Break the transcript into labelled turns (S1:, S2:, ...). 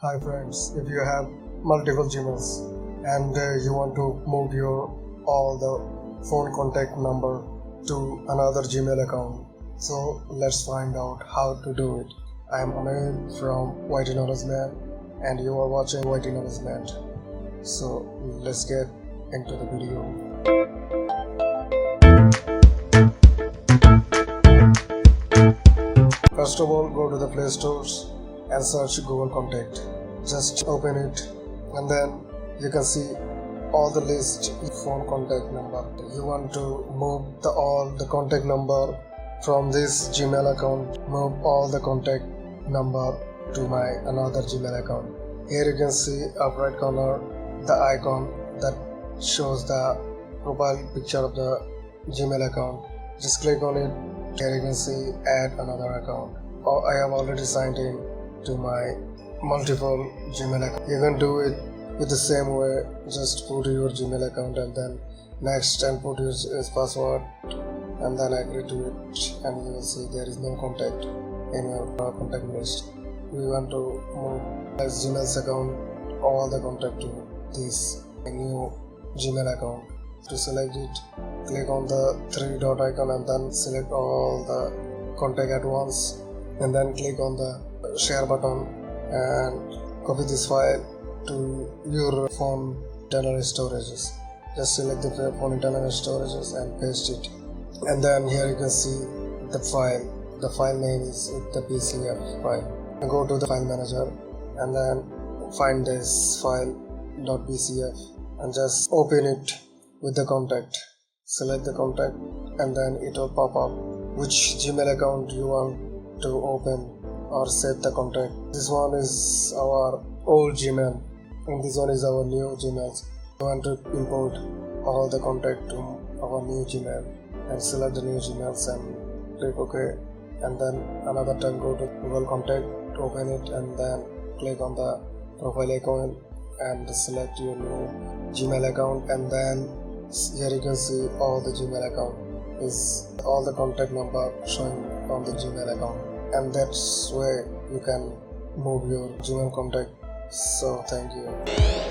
S1: Hi friends, if you have multiple Gmails and you want to move your all the phone contact number to another Gmail account, so let's find out how to do it. I am Anil from White Knowledge Man and you are watching White Knowledge Man. So let's get into the video. First of all, go to the Play Stores and search Google Contact. Just open it and then you can see all the list phone contact number. You want to move all the contact number from this Gmail account, move all the contact number to my another Gmail account. Here you can see up right corner the icon that shows the profile picture of the Gmail account. Just click on it. Here you can see add another account. I have already signed in to my multiple Gmail account. You can do it with the same way. Just put your Gmail account and then next and put your password and then agree to it, and you will see there is no contact in your contact list. We want to move as Gmail's account all the contact to this new Gmail account. To select it, click on the three dot icon and then select all the contact at once, and then click on the share button and copy this file to your phone internal storages. Just select the phone internal storages and paste it, and then here you can see the file. The file name is the PCF file. Go to the file manager and then find this file .pcf and just open it with the contact. Select the contact and then it will pop up which Gmail account you want to open or save the contact. This one is our old Gmail and this one is our new Gmail. We want to import all the contact to our new Gmail and select the new Gmails and click OK, and then another time go to Google Contact, open it and then click on the profile icon and select your new Gmail account, and then here you can see all the Gmail account is all the contact number showing on the Gmail account, and that's where you can move your Gmail contact. So thank you.